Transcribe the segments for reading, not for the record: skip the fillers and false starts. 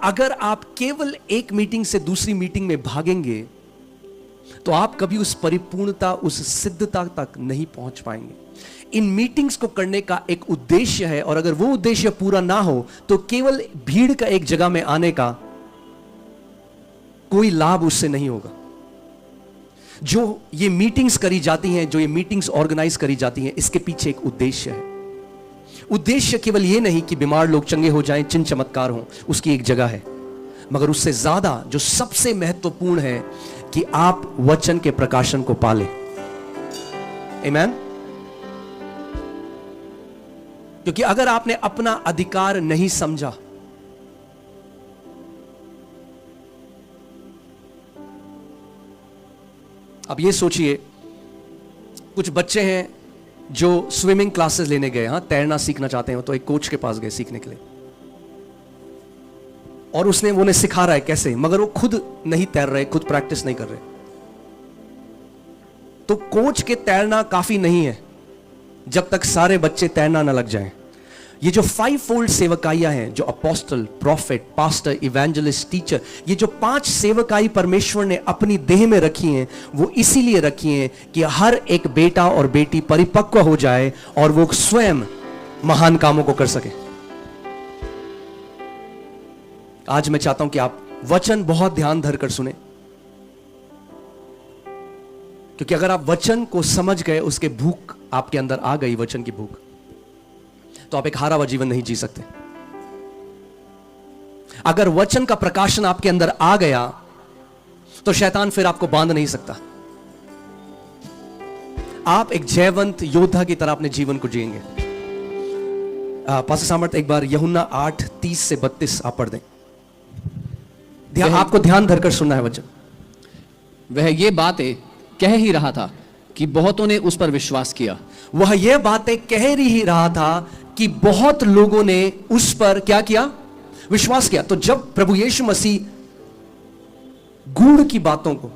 अगर आप केवल एक मीटिंग से दूसरी मीटिंग में भागेंगे तो आप कभी उस परिपूर्णता, उस सिद्धता तक नहीं पहुंच पाएंगे। इन मीटिंग्स को करने का एक उद्देश्य है, और अगर वो उद्देश्य पूरा ना हो तो केवल भीड़ का एक जगह में आने का कोई लाभ उससे नहीं होगा। जो ये मीटिंग्स करी जाती हैं, जो ये मीटिंग्स ऑर्गेनाइज करी जाती हैं, इसके पीछे एक उद्देश्य है। उद्देश्य केवल ये नहीं कि बीमार लोग चंगे हो जाएं, चिन्ह चमत्कार हो, उसकी एक जगह है, मगर उससे ज्यादा जो सबसे महत्वपूर्ण है कि आप वचन के प्रकाशन को पाले। आमीन। क्योंकि अगर आपने अपना अधिकार नहीं समझा, अब ये सोचिए, कुछ बच्चे हैं जो स्विमिंग क्लासेस लेने गए, हाँ, तैरना सीखना चाहते हैं, तो एक कोच के पास गए सीखने के लिए, और उसने उन्हें सिखा रहा है कैसे, मगर वो खुद नहीं तैर रहे, खुद प्रैक्टिस नहीं कर रहे। तो कोच के तैरना काफी नहीं है जब तक सारे बच्चे तैरना ना लग जाएं। ये जो 5 फोल्ड सेवकाइयां हैं, जो apostle, profit, pastor, evangelist, teacher, ये जो 5 सेवकाई परमेश्वर ने अपनी देह में रखी हैं, वो इसीलिए रखी हैं कि हर एक बेटा और बेटी परिपक्व हो जाए और वो स्वयं महान कामों को कर सके। आज मैं चाहता हूं कि आप वचन बहुत ध्यान धरकर सुने, क्योंकि अगर आप वचन को समझ गए, उसके भूख आपके अंदर आ गई, वचन की भूख, तो आप एक हारा हुआ जीवन नहीं जी सकते। अगर वचन का प्रकाशन आपके अंदर आ गया तो शैतान फिर आपको बांध नहीं सकता। आप एक जयवंत योद्धा की तरह अपने जीवन को जिएंगे। पास्टर सामर्थ, एक बार यूहन्ना 8:30 से 32 आप पढ़ दें। आपको ध्यान धरकर सुनना है वचन। वह ये बातें कह ही रहा था कि बहुतों ने उस पर विश्वास किया। वह यह बातें कह ही रहा था कि बहुत लोगों ने उस पर क्या किया? विश्वास किया। तो जब प्रभु यीशु मसीह गूढ़ की बातों को,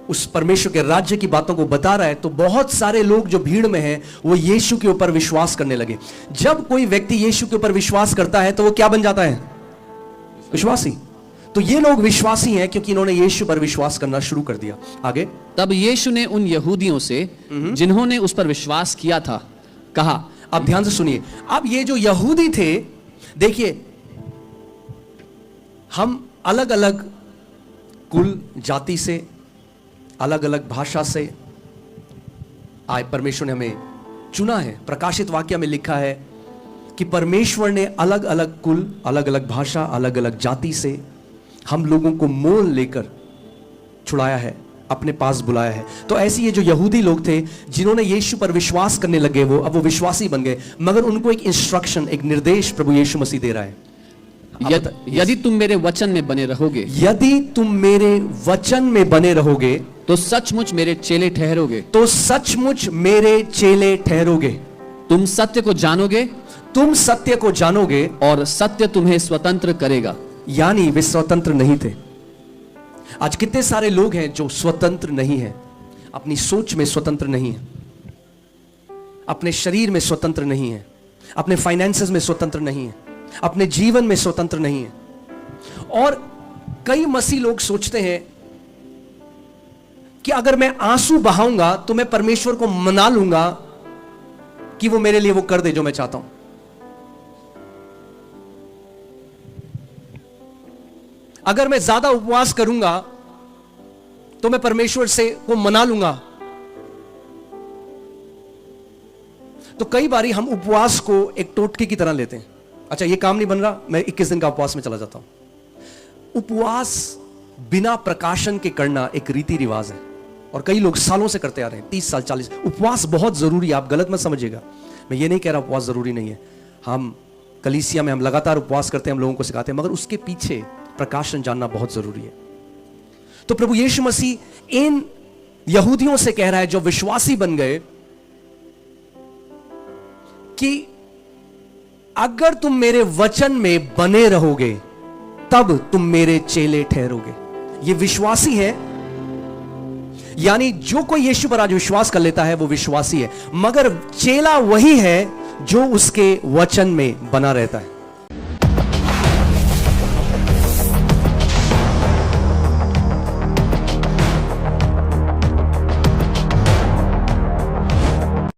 उस परमेश्वर के राज्य की बातों को बता रहा है, तो बहुत सारे लोग जो भीड़ में हैं वो यीशु के ऊपर विश्वास करने लगे। जब कोई व्यक्ति यीशु के ऊपर विश्वास करता है तो वो क्या बन जाता है? विश्वासी। तो ये लोग विश्वासी हैं क्योंकि इन्होंने यीशु पर विश्वास करना शुरू कर दिया। आगे, तब यीशु ने उन यहूदियों से जिन्होंने उस पर विश्वास किया था कहा। अब ध्यान से सुनिए। अब ये जो यहूदी थे, देखिए, हम अलग अलग कुल जाति से, अलग अलग भाषा से आए, परमेश्वर ने हमें चुना है। प्रकाशित वाक्य में लिखा है कि परमेश्वर ने अलग अलग कुल, अलग अलग भाषा, अलग अलग जाति से हम लोगों को मोल लेकर छुड़ाया है, अपने पास बुलाया है। तो ऐसे ये जो यहूदी लोग थे जिन्होंने यीशु पर विश्वास करने लगे, वो अब वो विश्वासी बन गए, मगर उनको एक इंस्ट्रक्शन, एक निर्देश प्रभु यीशु मसीह दे रहा है। यदि तुम मेरे वचन में बने रहोगे, यदि तुम मेरे वचन में बने रहोगे, तो सचमुच मेरे चेले ठहरोगे। तो सचमुच मेरे चेले ठहरोगे। तुम सत्य को जानोगे, तुम सत्य को जानोगे, और सत्य तुम्हें स्वतंत्र करेगा। यानी वे स्वतंत्र नहीं थे। आज कितने सारे लोग हैं जो स्वतंत्र नहीं हैं, अपनी सोच में स्वतंत्र नहीं है, अपने शरीर में स्वतंत्र नहीं है, अपने फाइनेंसेस में स्वतंत्र नहीं है, अपने जीवन में स्वतंत्र नहीं है। और कई मसीह लोग सोचते हैं कि अगर मैं आंसू बहाऊंगा तो मैं परमेश्वर को मना लूंगा कि वो मेरे लिए वो कर दे जो मैं चाहता हूं। अगर मैं ज्यादा उपवास करूंगा तो मैं परमेश्वर से को मना लूंगा। तो कई बारी हम उपवास को एक टोटके की तरह लेते हैं। अच्छा, ये काम नहीं बन रहा, मैं 21 दिन का उपवास में चला जाता हूं। उपवास बिना प्रकाशन के करना एक रीति रिवाज है, और कई लोग सालों से करते आ रहे हैं, 30 साल 40। उपवास बहुत जरूरी है, आप गलत मत समझिएगा। मैं ये नहीं कह रहा उपवास जरूरी नहीं है। हम कलीसिया में हम लगातार उपवास करते हैं, हम लोगों को सिखाते हैं, मगर उसके पीछे प्रकाशन जानना बहुत जरूरी है। तो प्रभु यीशु मसीह इन यहूदियों से कह रहा है जो विश्वासी बन गए कि अगर तुम मेरे वचन में बने रहोगे तब तुम मेरे चेले ठहरोगे। ये विश्वासी है, यानी जो कोई यीशु पर आज विश्वास कर लेता है वो विश्वासी है, मगर चेला वही है जो उसके वचन में बना रहता है।